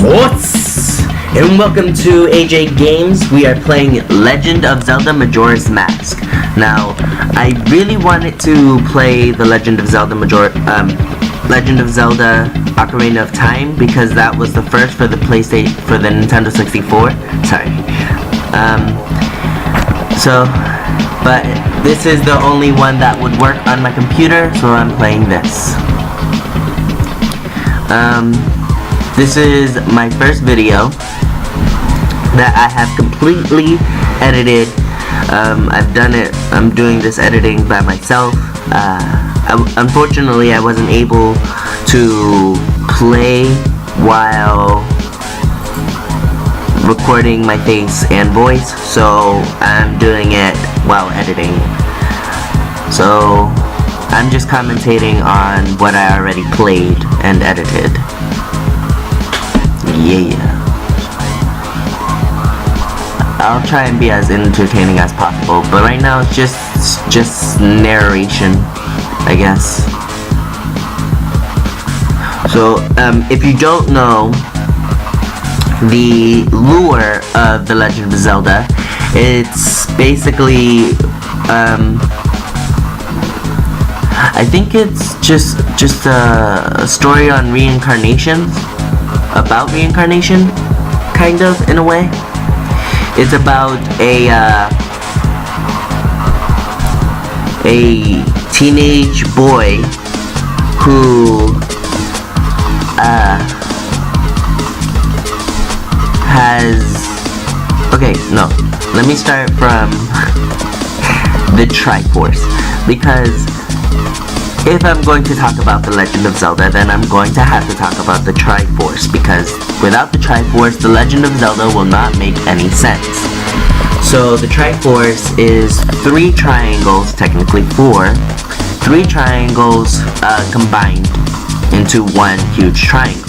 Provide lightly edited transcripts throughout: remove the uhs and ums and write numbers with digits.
What's and welcome to AJ Games. We are playing Legend of Zelda Majora's Mask. Now, I really wanted to play the Legend of Zelda Ocarina of Time because that was the first for the Nintendo 64. Sorry. But this is the only one that would work on my computer, so I'm playing this. This is my first video that I have completely edited. I'm doing this editing by myself. Unfortunately, I wasn't able to play while recording my face and voice, so I'm doing it while editing. So I'm just commentating on what I already played and edited. Yeah. I'll try and be as entertaining as possible, but right now it's just narration, I guess. So, if you don't know the lore of The Legend of Zelda, it's basically, I think it's just a story on reincarnations, about reincarnation, kind of, in a way. It's about a teenage boy who let me start from the Triforce, because if I'm going to talk about The Legend of Zelda, then I'm going to have to talk about the Triforce, because without the Triforce, The Legend of Zelda will not make any sense. So the Triforce is 3 triangles, technically 4, 3 triangles combined into one huge triangle.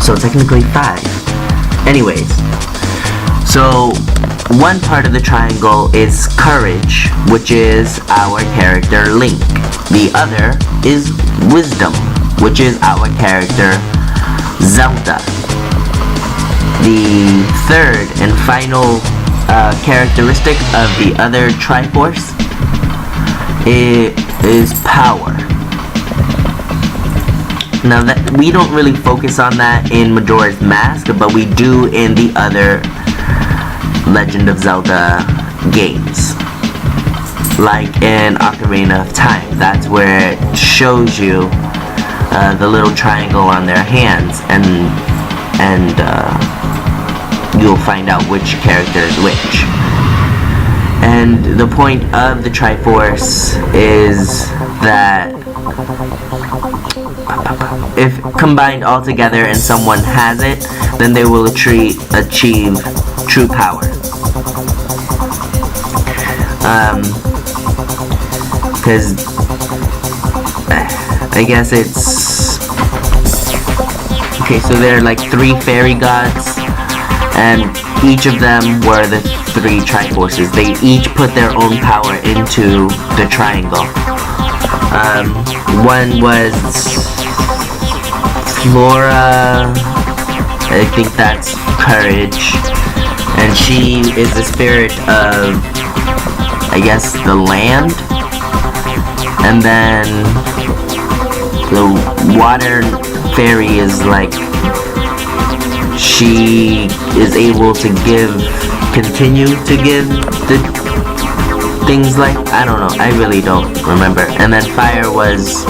So technically 5. Anyways, so one part of the triangle is courage, which is our character Link. The other is wisdom, which is our character Zelda. The third and final characteristic of the other Triforce is power. Now, that we don't really focus on that in Majora's Mask, but we do in the other Legend of Zelda games, like in Ocarina of Time. That's where it shows you the little triangle on their hands, and you'll find out which character is which. And the point of the Triforce is that if combined all together and someone has it, then they will achieve true power. Because I guess it's okay. So there are like 3 fairy gods, and each of them were the 3 Triforces. They each put their own power into the triangle. One was Flora, I think that's courage, and she is the spirit of, I guess, the land. And then the water fairy is like, she is able to continue to give the things, like, I don't know, I really don't remember. And then fire was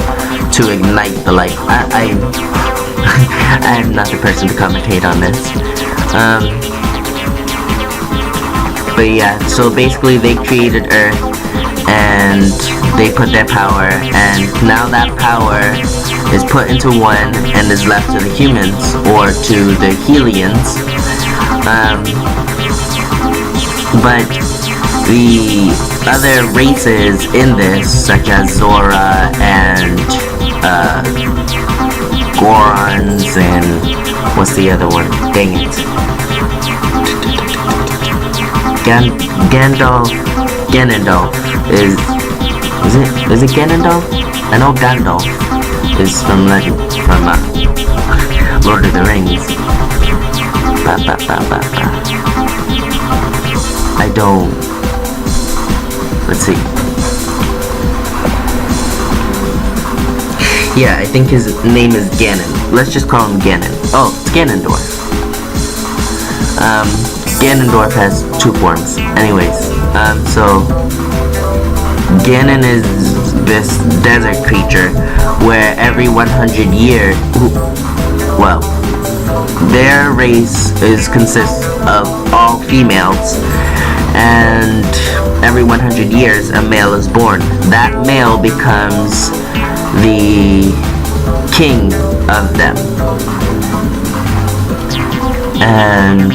to ignite the light. I'm not the person to commentate on this. But yeah, so basically they created Earth and they put their power, and now that power is put into one and is left to the humans, or to the Hylians. But the other races in this, such as Zora and Gorons, and what's the other one? Dang it. Ganondorf is it Ganondorf? I know Gandalf is from Lord of the Rings. I don't. Let's see. Yeah, I think his name is Ganon. Let's just call him Ganon. Oh, it's Ganondorf. Ganondorf has two forms. Anyways, so Ganon is this desert creature where every 100 years, well, their race consists of all females, and every 100 years a male is born. That male becomes the king of them. And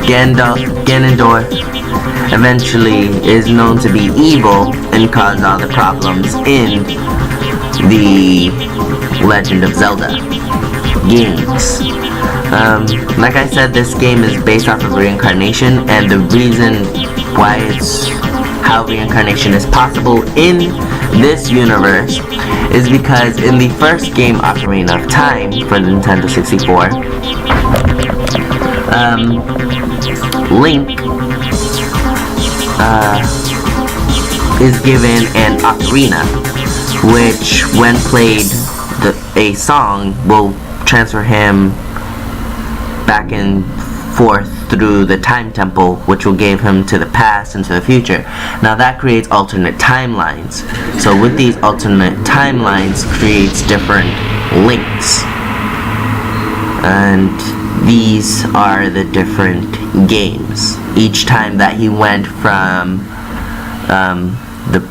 Ganondorf eventually is known to be evil and cause all the problems in the Legend of Zelda games. Like I said, this game is based off of reincarnation, and the reason why how reincarnation is possible in this universe is because in the first game, Ocarina of Time, for the Nintendo 64, Link is given an ocarina, which when played a song will transfer him back and forth through the time temple, which will give him to the past and to the future. Now that creates alternate timelines. So with these alternate timelines creates different links, and these are the different games. Each time that he went from the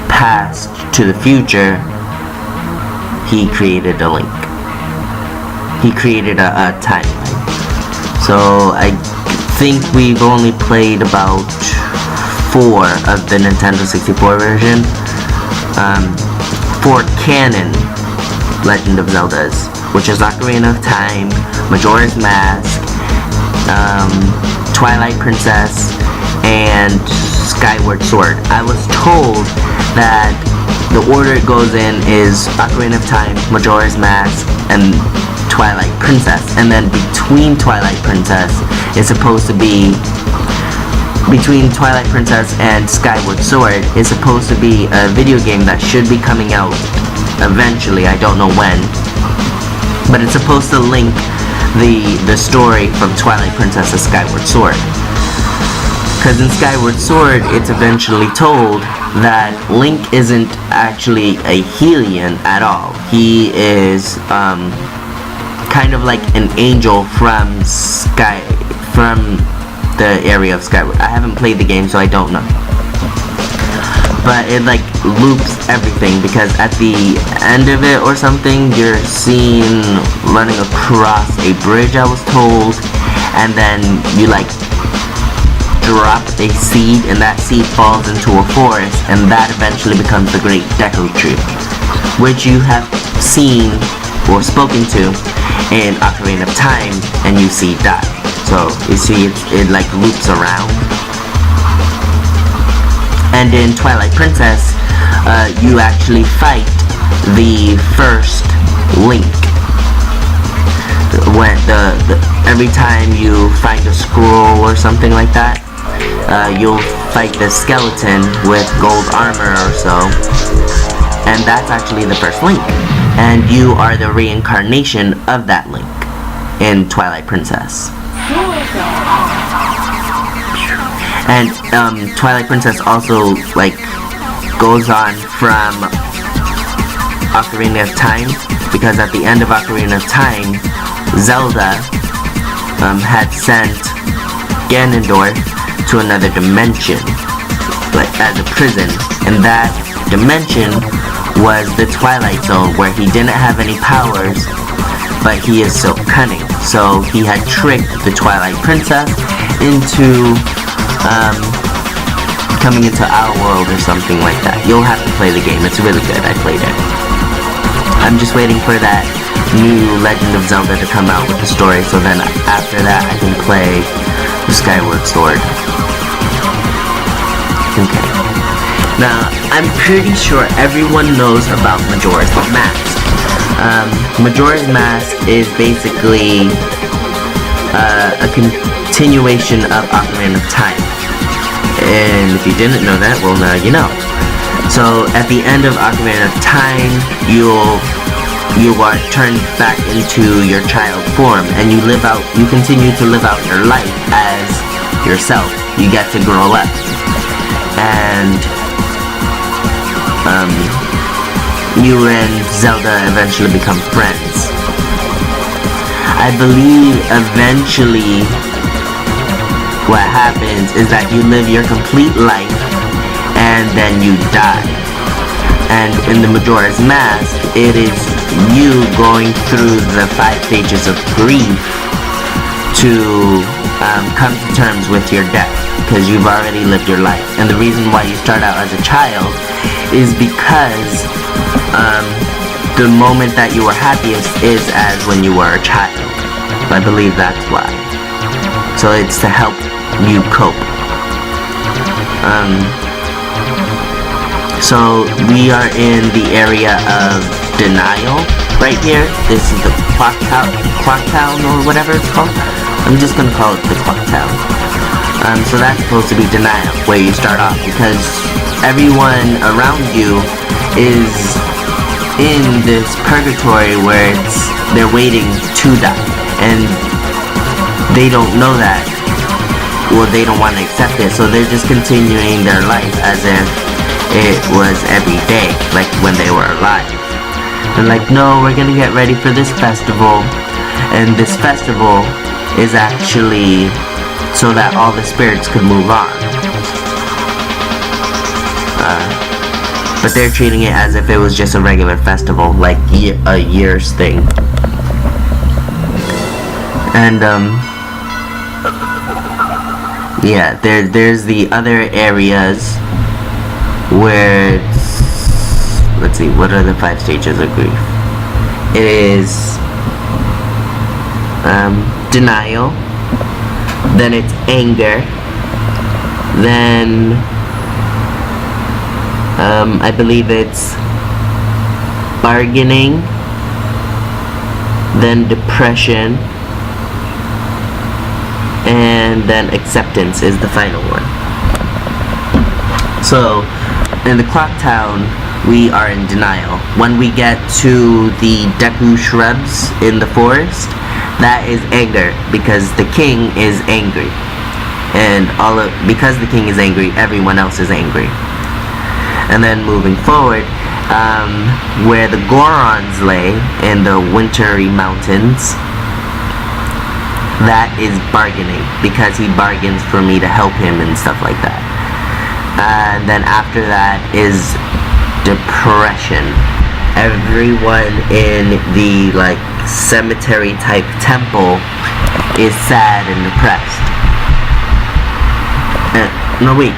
past to the future, he created a link. He created a timeline. So I think we've only played about 4 of the Nintendo 64 version. 4 canon Legend of Zeldas, which is Ocarina of Time, Majora's Mask, Twilight Princess, and Skyward Sword. I was told that the order it goes in is Ocarina of Time, Majora's Mask, and Twilight Princess, and then between Twilight Princess is supposed to be between Twilight Princess and Skyward Sword is supposed to be a video game that should be coming out eventually. I don't know when, but it's supposed to link the story from Twilight Princess to Skyward Sword. Because in Skyward Sword, it's eventually told that Link isn't actually a Hylian at all. He is kind of like an angel from the area of Skyward. I haven't played the game, so I don't know. But it like loops everything, because at the end of it or something, you're seen running across a bridge, I was told, and then you like drop a seed, and that seed falls into a forest, and that eventually becomes the Great Deku Tree, which you have seen or spoken to in Ocarina of Time, and you see die. So you see it like loops around. And in Twilight Princess, you actually fight the first Link. When every time you find a scroll or something like that, you'll fight the skeleton with gold armor or so, and that's actually the first Link. And you are the reincarnation of that Link in Twilight Princess. And Twilight Princess also like goes on from Ocarina of Time, because at the end of Ocarina of Time, Zelda had sent Ganondorf to another dimension, like as a prison, and that dimension was the Twilight Zone, where he didn't have any powers, but he is so cunning. So he had tricked the Twilight Princess into coming into our world or something like that. You'll have to play the game. It's really good. I played it. I'm just waiting for that new Legend of Zelda to come out with the story, so then after that I can play the Skyward Sword. Okay. Now, I'm pretty sure everyone knows about Majora's Mask. Majora's Mask is basically a continuation of Ocarina of Time. And if you didn't know that, well, now you know. So at the end of Ocarina of Time, you are turned back into your child form, and you continue to live out your life as yourself. You get to grow up, and you and Zelda eventually become friends. I believe eventually what happens is that you live your complete life and then you die. And in the Majora's Mask, it is you going through the 5 stages of grief to come to terms with your death, because you've already lived your life. And the reason why you start out as a child is because the moment that you were happiest is as when you were a child. I believe that's why. So it's to help you cope. So we are in the area of denial right here. This is the clock town or whatever it's called. I'm just gonna call it the clock town. So that's supposed to be denial, where you start off, because everyone around you is in this purgatory where they're waiting to die, and they don't know that. Well, they don't want to accept it, so they're just continuing their life as if it was every day, like when they were alive. They're like, no, we're gonna get ready for this festival, and this festival is actually so that all the spirits could move on. But they're treating it as if it was just a regular festival, like a year's thing. And yeah, there's the other areas where let's see, what are the 5 stages of grief? It is denial, then it's anger, then I believe it's bargaining, then depression, and then acceptance is the final one. So in the clock town, we are in denial. When we get to the Deku shrubs in the forest, that is anger, because the king is angry, and because the king is angry, everyone else is angry. And then moving forward, where the Gorons lay in the wintry mountains, that is bargaining, because he bargains for me to help him and stuff like that. And then after that is depression. Everyone in the cemetery type temple is sad and depressed.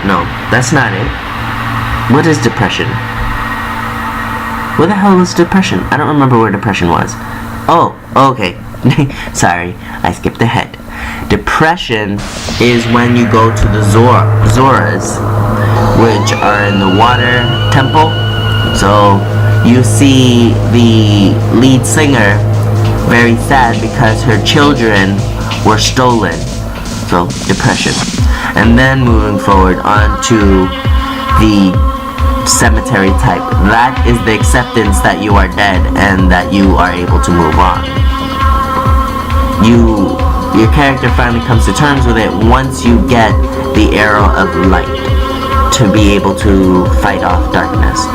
No, that's not it. What is depression? Where the hell is depression? I don't remember where depression was. Oh, okay. Sorry, I skipped ahead. Depression is when you go to the Zoras, which are in the water temple. So you see the lead singer very sad because her children were stolen. So depression. And then moving forward on to the cemetery type, that is the acceptance that you are dead and that you are able to move on. Your character finally comes to terms with it once you get the arrow of light to be able to fight off darkness.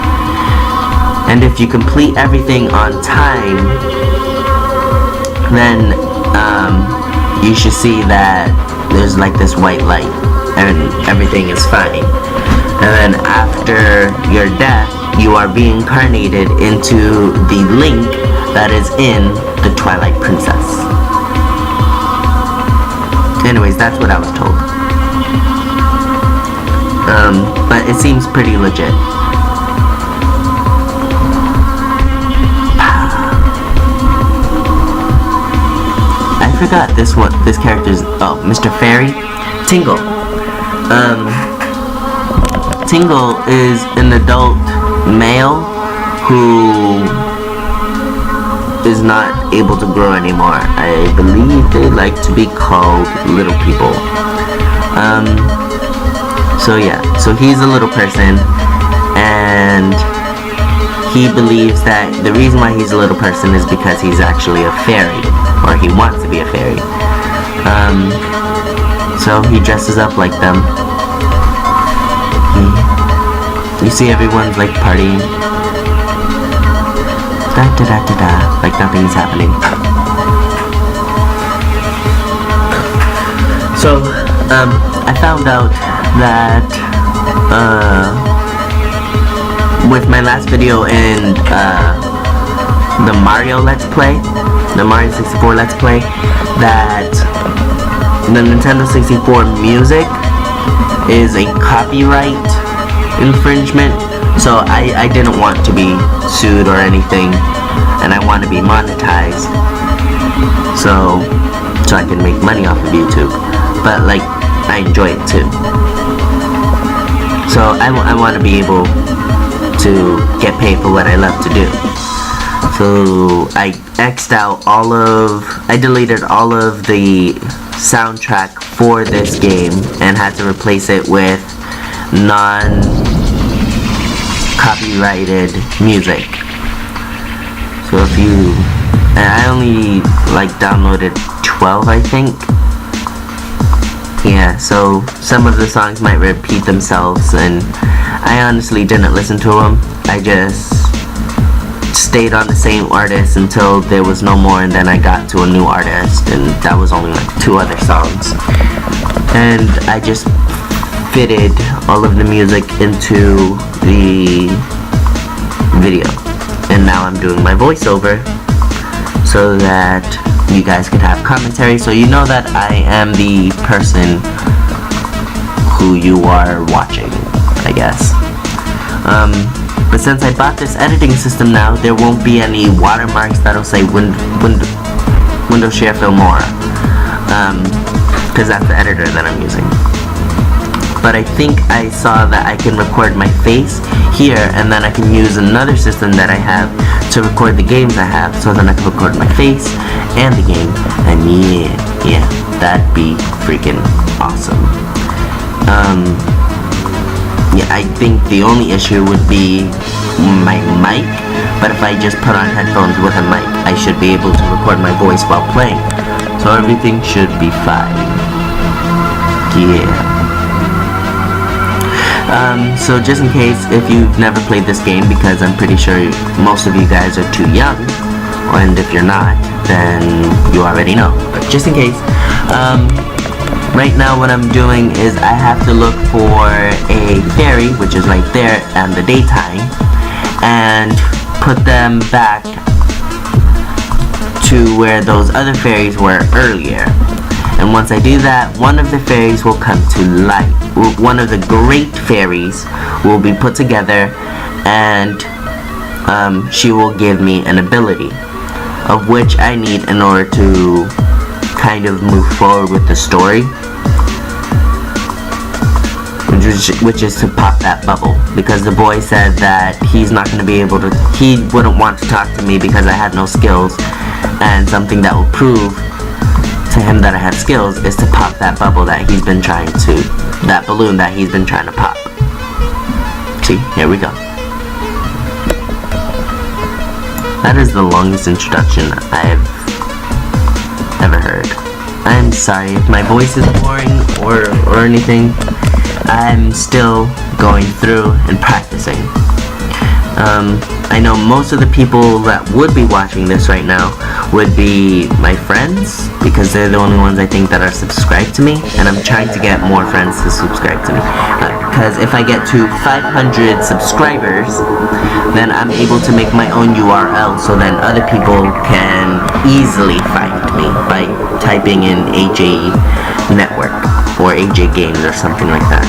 And if you complete everything on time, then you should see that there's this white light and everything is fine. And then after your death, you are reincarnated into the Link that is in the Twilight Princess. Anyways, that's what I was told. But it seems pretty legit. I forgot this character's, Mr. Fairy? Tingle. Tingle is an adult male who is not able to grow anymore. I believe they like to be called little people. So yeah, so he's a little person, and he believes that the reason why he's a little person is because he's actually a fairy, or he wants to be a fairy. So he dresses up like them. You see everyone's like partying. Da da da da da, like nothing's happening. So, I found out that, with my last video in, the Mario Let's Play, the Mario 64 Let's Play, that the Nintendo 64 music is a copyright infringement. So I didn't want to be sued or anything, and I want to be monetized so I can make money off of YouTube, but like I enjoy it too. So I want to be able to get paid for what I love to do. So I deleted all of the soundtrack for this game and had to replace it with non-copyrighted music. So I only like downloaded 12, I think. Yeah, so some of the songs might repeat themselves, and I honestly didn't listen to them. I just stayed on the same artist until there was no more, and then I got to a new artist, and that was only like 2 other songs. And I just fitted all of the music into the video, and now I'm doing my voiceover so that you guys could have commentary, so you know that I am the person who you are watching, I guess. But since I bought this editing system now, there won't be any watermarks that'll say Windows Share Filmora, because that's the editor that I'm using. But I think I saw that I can record my face here, and then I can use another system that I have to record the games I have, so then I can record my face and the game, and yeah, that'd be freaking awesome. Yeah, I think the only issue would be my mic, but if I just put on headphones with a mic, I should be able to record my voice while playing, so everything should be fine. Yeah. So just in case, if you've never played this game, because I'm pretty sure most of you guys are too young, and if you're not, then you already know, but just in case, right now what I'm doing is I have to look for a fairy, which is right there in the daytime, and put them back to where those other fairies were earlier. And once I do that, one of the fairies will come to life. One of the great fairies will be put together, and she will give me an ability, of which I need in order to kind of move forward with the story, which is to pop that bubble, because the boy said that he's not going to be able to, he wouldn't want to talk to me because I had no skills, and something that will prove to him that I have skills is to pop that bubble that he's been trying to, that balloon that he's been trying to pop. See, here we go. That is the longest introduction I've ever heard. I'm sorry if my voice is boring or anything. I'm still going through and practicing. I know most of the people that would be watching this right now would be my friends, because they're the only ones I think that are subscribed to me, and I'm trying to get more friends to subscribe to me, because if I get to 500 subscribers, then I'm able to make my own URL, so then other people can easily find me by typing in AJ Network or AJ Games or something like that,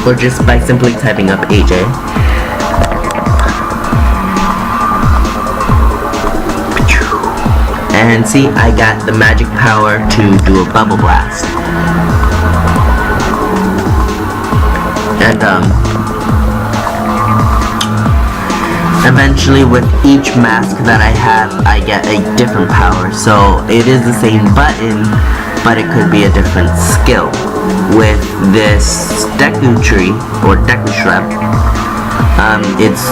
or just by simply typing up AJ. And see, I got the magic power to do a bubble blast. And eventually with each mask that I have, I get a different power. So it is the same button, but it could be a different skill. With this Deku tree, or Deku shrub, it's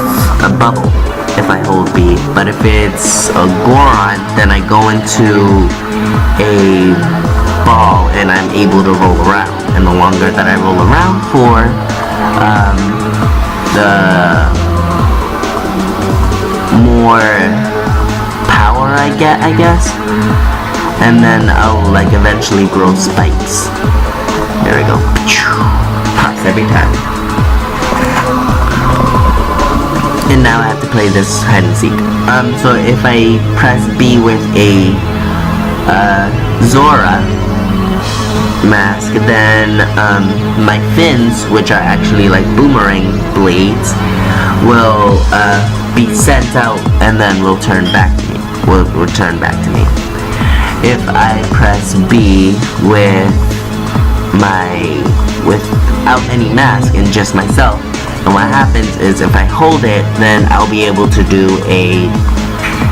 a bubble if I hold B. But if it's a Goron, then I go into a ball and I'm able to roll around. And the longer that I roll around for, the more power I get, I guess. And then I'll like eventually grow spikes. There we go. Pops every time. And now I have to play this hide and seek. So if I press B with a Zora mask, then my fins, which are actually like boomerang blades, will be sent out and then will turn back to me. Will return back to me. If I press B without any mask and just myself, and what happens is if I hold it, then I'll be able to do a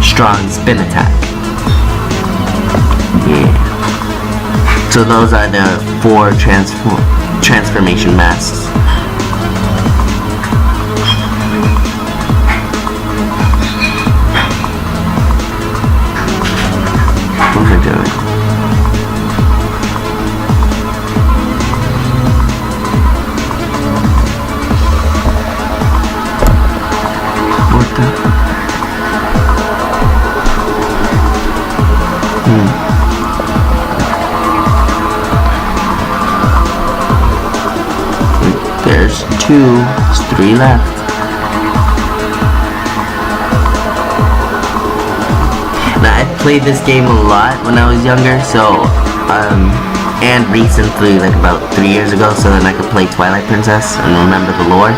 strong spin attack. Yeah. So those are the 4 transformation masks. What am I doing? There's 3 left. Now I played this game a lot when I was younger, so and recently, like about 3 years ago, so then I could play Twilight Princess and remember the lore.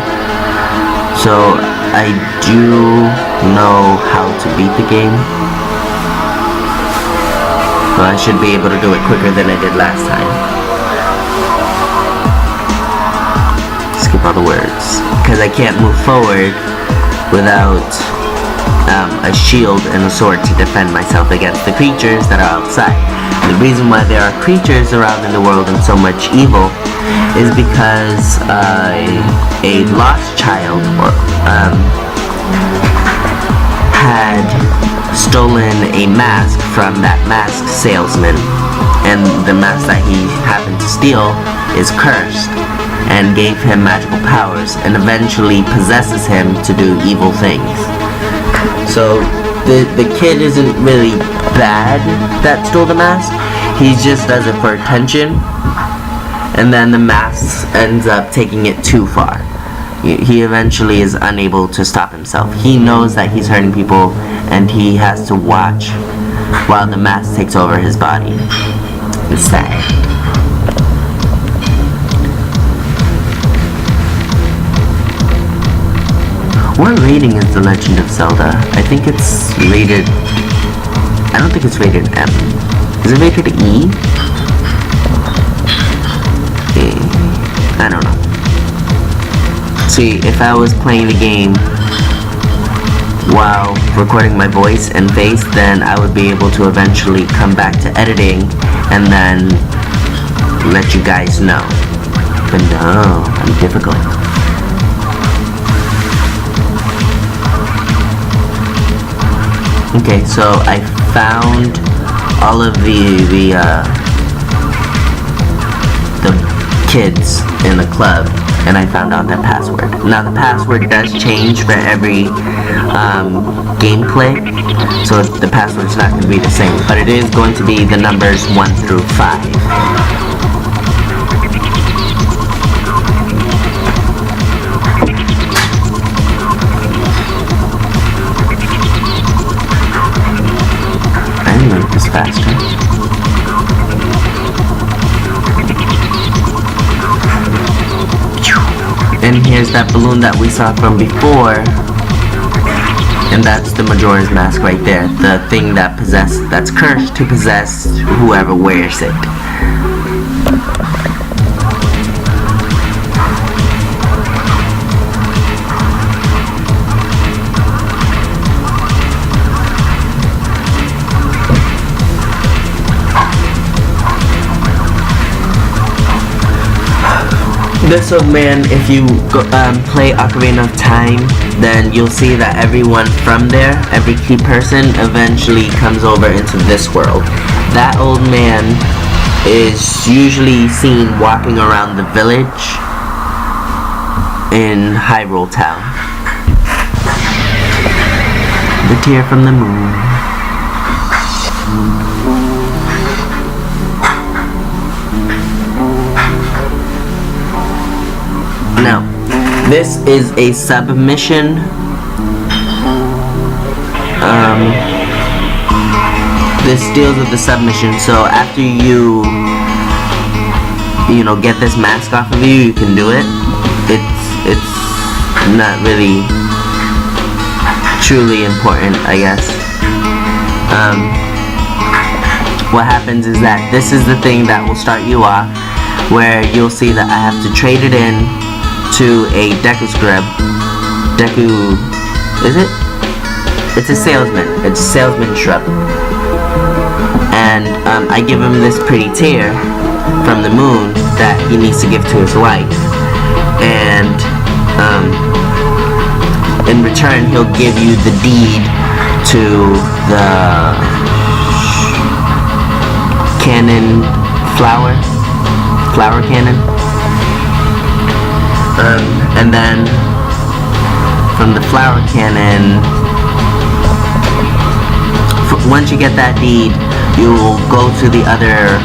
So I do know how to beat the game. So I should be able to do it quicker than I did last time. Skip all the words, because I can't move forward without a shield and a sword to defend myself against the creatures that are outside. The reason why there are creatures around in the world and so much evil is because a lost child had stolen a mask from that mask salesman, and the mask that he happened to steal is cursed and gave him magical powers and eventually possesses him to do evil things. So the kid isn't really bad that stole the mask, he just does it for attention, and then the mask ends up taking it too far. He eventually is unable to stop himself. He knows that he's hurting people and he has to watch while the mask takes over his body. It's sad. What rating is The Legend of Zelda? I think it's rated... I don't think it's rated M. Is it rated E? I don't know. See, if I was playing the game while recording my voice and face, then I would be able to eventually come back to editing and then let you guys know. But no, I'm difficult. Okay, so I found all of the kids in the club, and I found out their password. Now the password does change for every gameplay, so the password's not going to be the same, but it is going to be the numbers 1 through 5. Make this faster. And here's that balloon that we saw from before, and that's the Majora's Mask right there, the thing that's cursed to possess whoever wears it. This old man, if you play Ocarina of Time, then you'll see that everyone from there, every key person, eventually comes over into this world. That old man is usually seen walking around the village in Hyrule Town. The tear from the moon. Now, this is a submission. This deals with the submission, so after you know, get this mask off of you, you can do it. It's not really truly important, I guess. What happens is that this is the thing that will start you off, where you'll see that I have to trade it in to a Deku Scrub. Deku, is it? It's a salesman. It's a salesman shrub. And I give him this pretty tear from the moon that he needs to give to his wife. And in return, he'll give you the deed to the cannon flower cannon. And then from the flower cannon, once you get that deed, you'll go to the other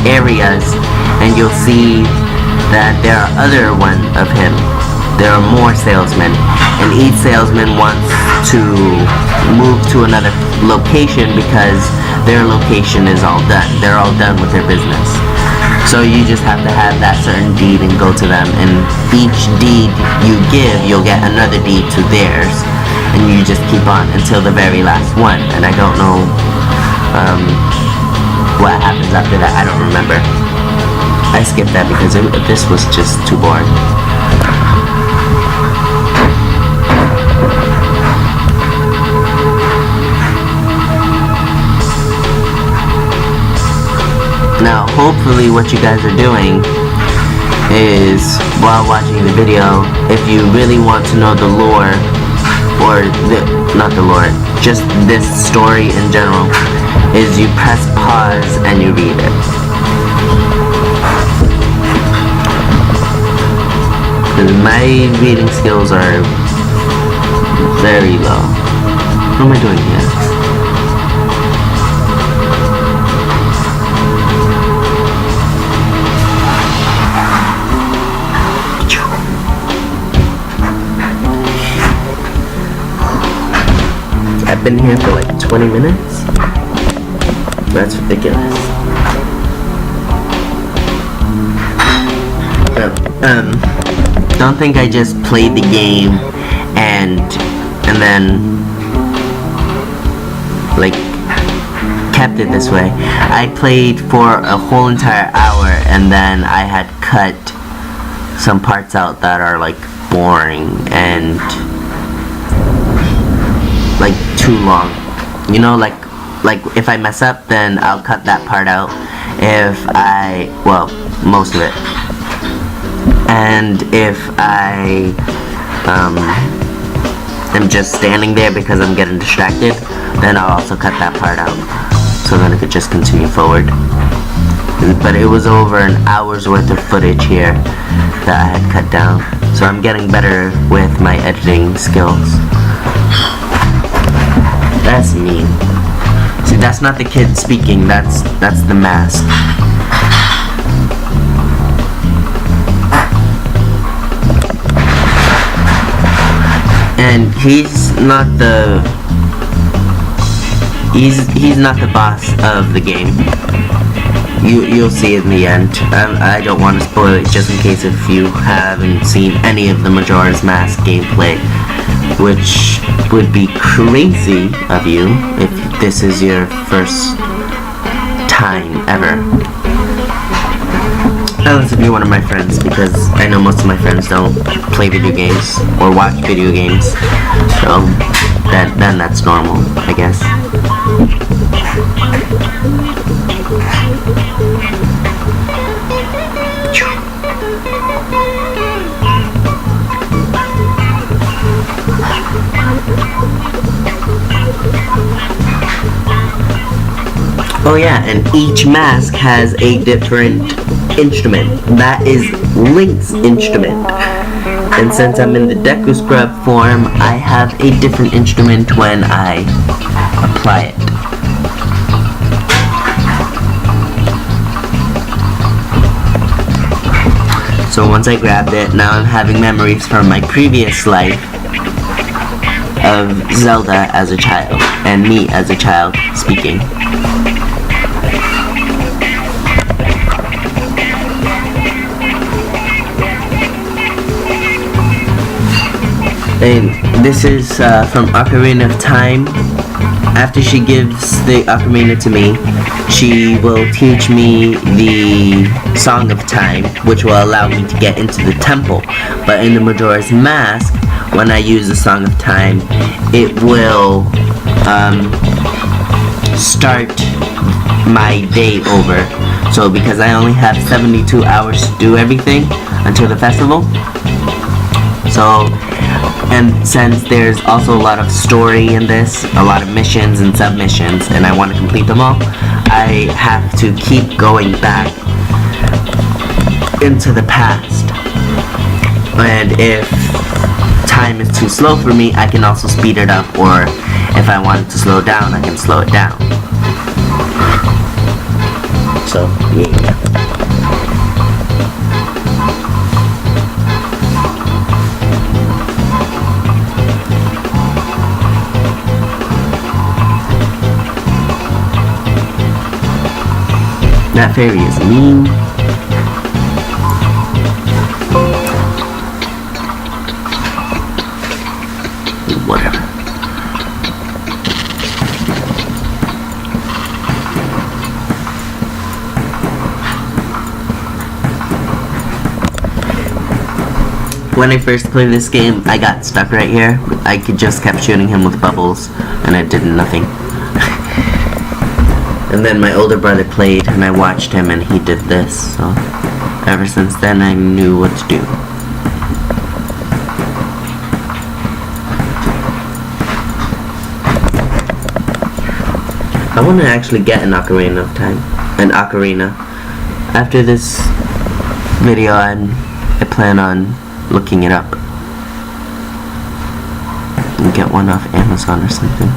areas, and you'll see that there are other one of him. There are more salesmen, and each salesman wants to move to another location because their location is all done. They're all done with their business. So you just have to have that certain deed and go to them, and each deed you give, you'll get another deed to theirs, and you just keep on until the very last one. And I don't know what happens after that. I don't remember. I skipped that because this was just too boring. Now, hopefully what you guys are doing is, while watching the video, if you really want to know the lore, or not the lore, just this story in general, is you press pause and you read it. Because my reading skills are very low. What am I doing here? I've been here for like 20 minutes. That's ridiculous. Don't think I just played the game and then like kept it this way. I played for a whole entire hour, and then I had cut some parts out that are like boring and like too long. You know, like if I mess up, then I'll cut that part out. Well, most of it. And if I am just standing there because I'm getting distracted, then I'll also cut that part out, so then I could just continue forward. But it was over an hour's worth of footage here that I had cut down, so I'm getting better with my editing skills. That's mean. See, that's not the kid speaking, that's the mask. And he's not the boss of the game. You'll see in the end. I don't want to spoil it, just in case if you haven't seen any of the Majora's Mask gameplay, which would be crazy of you if this is your first time ever. Unless if you're one of my friends, because I know most of my friends don't play video games or watch video games, so then that's normal, I guess. Oh yeah, and each mask has a different instrument. That is Link's instrument. And since I'm in the Deku Scrub form, I have a different instrument when I apply it. So once I grabbed it, now I'm having memories from my previous life of Zelda as a child, and me as a child speaking. And this is from Ocarina of Time. After she gives the Ocarina to me, she will teach me the Song of Time, which will allow me to get into the temple. But in the Majora's Mask, when I use the Song of Time, it will start my day over. So because I only have 72 hours to do everything until the festival, so, and since there's also a lot of story in this, a lot of missions and submissions, and I want to complete them all, I have to keep going back into the past. And if time is too slow for me, I can also speed it up, or if I want it to slow down, I can slow it down. So, yeah. That fairy is mean. Whatever. When I first played this game, I got stuck right here. I just kept shooting him with bubbles, and I did nothing. And then my older brother played, and I watched him, and he did this. So ever since then, I knew what to do. I want to actually get an Ocarina of Time. An Ocarina. After this video, I plan on looking it up. And get one off Amazon or something.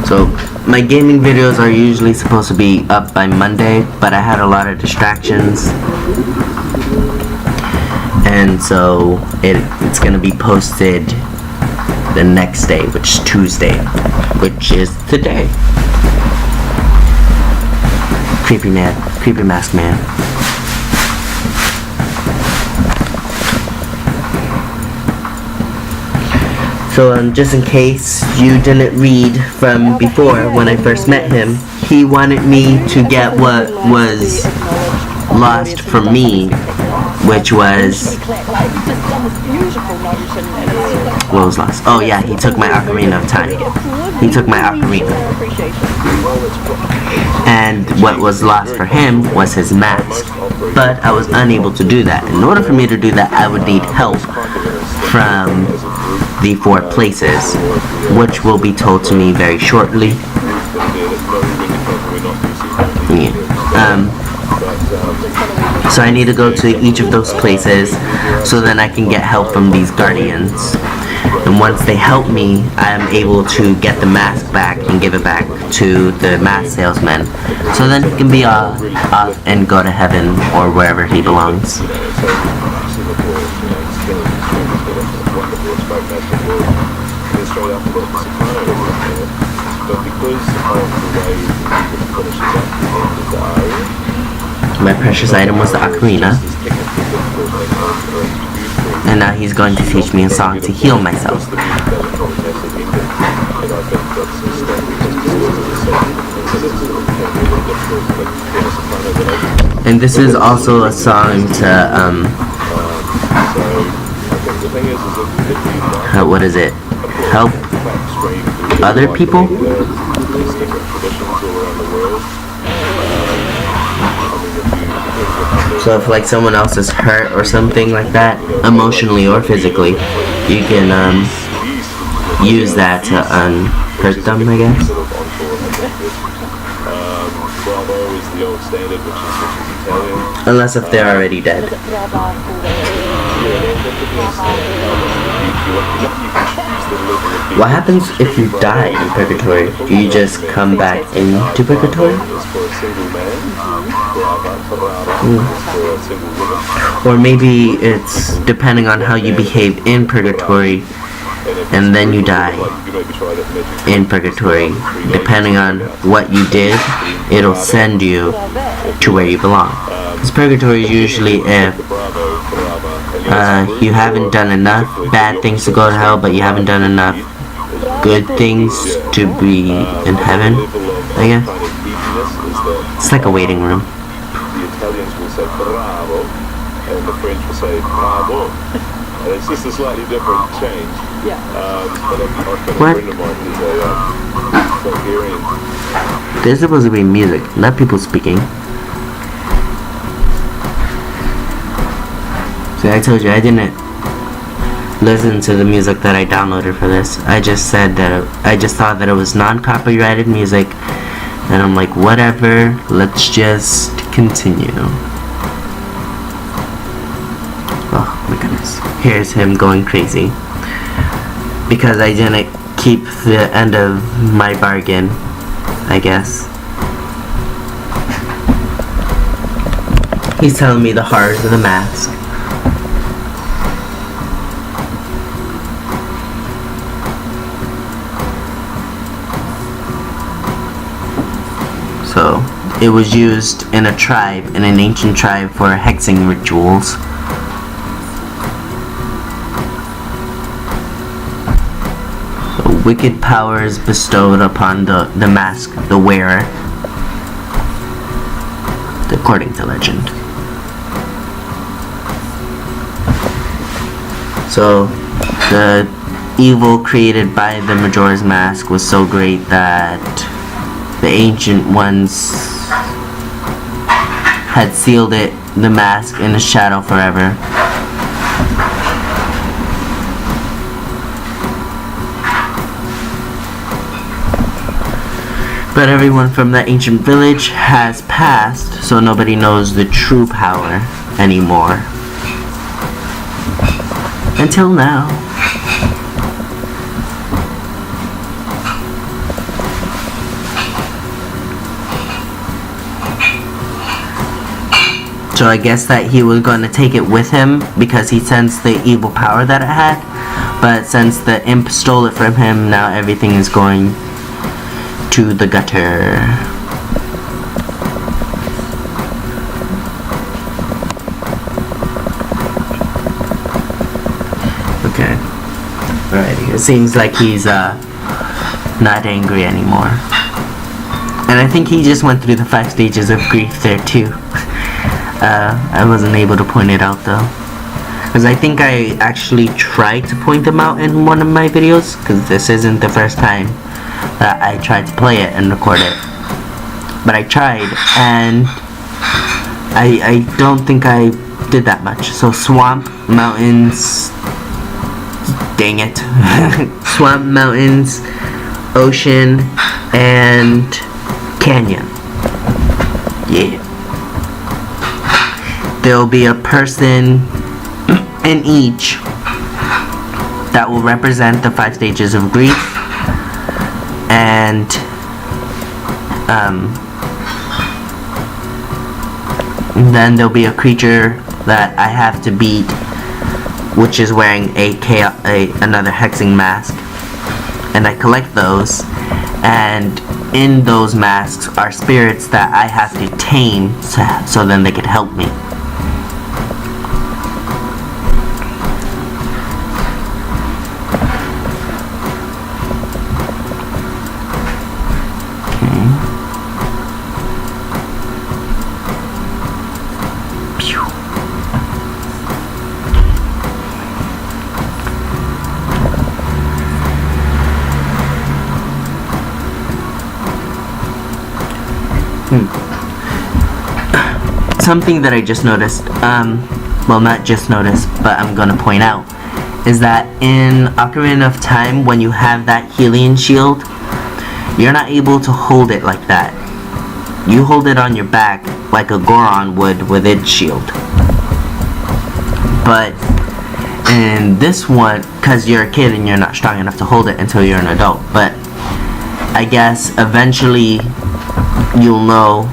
So, my gaming videos are usually supposed to be up by Monday, but I had a lot of distractions. And so, it's going to be posted the next day, which is Tuesday, which is today. Creepy mask man. So just in case you didn't read from before, when I first met him, he wanted me to get what was lost from me, which was... What was lost? Oh yeah, he took my Ocarina of Time. He took my Ocarina. And what was lost for him was his mask. But I was unable to do that. In order for me to do that, I would need help from the 4 places, which will be told to me very shortly. Yeah. So I need to go to each of those places so then I can get help from these guardians. And once they help me, I am able to get the mask back and give it back to the mask salesman. So then he can be off and go to heaven or wherever he belongs. My precious item was the Ocarina, and now he's going to teach me a song to heal myself. And this is also a song to, what is it? Help other people? So if like someone else is hurt or something like that, emotionally or physically, you can use that to hurt them, I guess. Unless if they're already dead. What happens if you die in purgatory? Do you just come back into purgatory? Or maybe it's depending on how you behave in purgatory, and then you die in purgatory. Depending on what you did, it'll send you to where you belong. Because purgatory is usually if you haven't done enough bad things to go to hell, but you haven't done enough good things to be in heaven, I guess. It's like a waiting room. The Italians will say bravo, and the French will say bravo. And it's just a slightly different change. What? There's supposed to be music, not people speaking. See, I told you I didn't listen to the music that I downloaded for this. I just said that I just thought that it was non-copyrighted music, and I'm like, whatever, let's just continue. Oh my goodness. Here's him going crazy because I didn't keep the end of my bargain, I guess. He's telling me the horrors of the mask. So, it was used in a tribe, in an ancient tribe, for hexing rituals. So, wicked powers bestowed upon the mask, the wearer, according to legend. So, the evil created by the Majora's Mask was so great that the ancient ones had sealed it, the mask, in a shadow forever. But everyone from that ancient village has passed, so nobody knows the true power anymore. Until now. So I guess that he was going to take it with him because he sensed the evil power that it had. But since the imp stole it from him, now everything is going to the gutter. Okay. Alrighty. It seems like he's not angry anymore. And I think he just went through the 5 stages of grief there too. I wasn't able to point it out though, because I think I actually tried to point them out in one of my videos, because this isn't the first time that I tried to play it and record it, but I tried, and I don't think I did that much. So swamp, mountains, dang it, swamp, mountains, ocean, and canyon. Yeah. There'll be a person in each that will represent the 5 stages of grief, and then there'll be a creature that I have to beat, which is wearing another hexing mask, and I collect those, and in those masks are spirits that I have to tame so then they can help me. something that I just noticed, well, not just noticed, but I'm gonna point out, is that in Ocarina of Time, when you have that Hylian shield, you're not able to hold it like that. You hold it on your back like a Goron would with its shield. But in this one, because you're a kid and you're not strong enough to hold it until you're an adult, but I guess eventually you'll know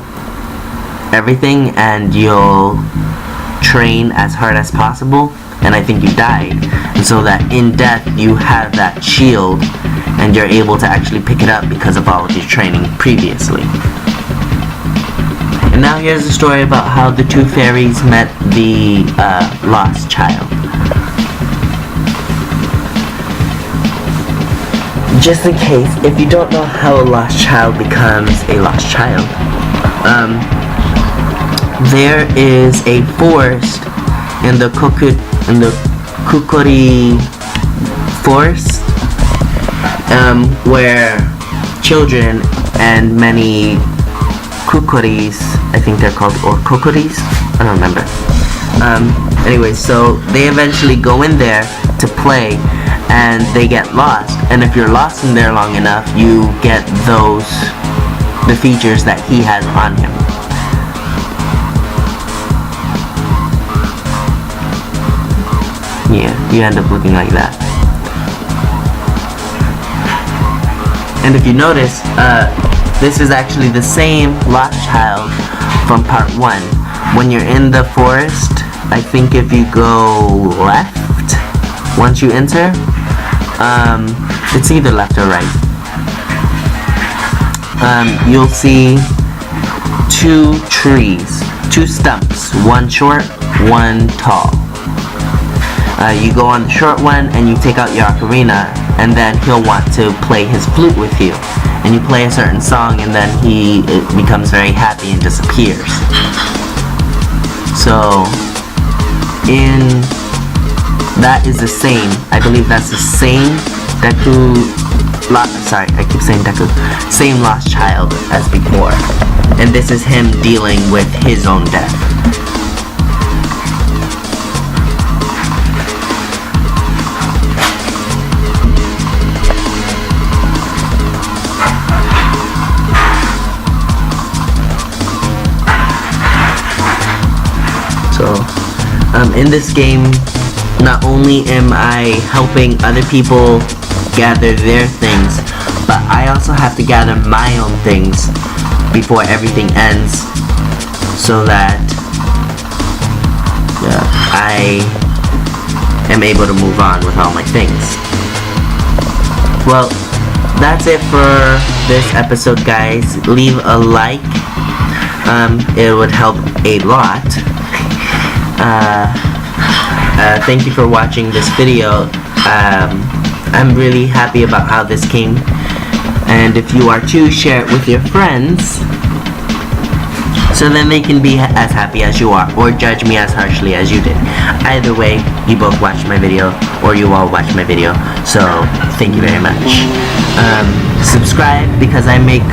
everything and you'll train as hard as possible, and I think you died, and so that in death you have that shield and you're able to actually pick it up because of all of your training previously. And now here's a story about how the two fairies met the lost child. Just in case, if you don't know how a lost child becomes a lost child, there is a forest in the Kukuri forest, where children and many Kukuris, I think they're called, or Kukuris, I don't remember. Anyway, so they eventually go in there to play, and they get lost, and if you're lost in there long enough, you get the features that he has on him. Yeah, you end up looking like that. And if you notice, this is actually the same lost child from part 1. When you're in the forest, I think if you go left, once you enter, it's either left or right. You'll see 2 trees, 2 stumps, one short, one tall. You go on the short one and you take out your ocarina, and then he'll want to play his flute with you. And you play a certain song, and then he becomes very happy and disappears. So, that is the same, I believe that's the same same lost child as before. And this is him dealing with his own death. So, in this game, not only am I helping other people gather their things, but I also have to gather my own things before everything ends, so that I am able to move on with all my things. Well, that's it for this episode, guys. Leave a like. It would help a lot. Thank you for watching this video. I'm really happy about how this came, and if you are too, share it with your friends so then they can be as happy as you are, or judge me as harshly as you did. Either way, you both watched my video, or you all watched my video, so thank you very much. Subscribe, because I make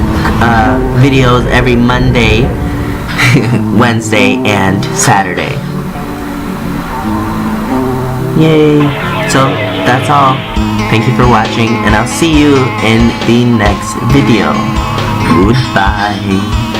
videos every Monday, Wednesday, and Saturday. Yay! So, that's all. Thank you for watching, and I'll see you in the next video. Goodbye.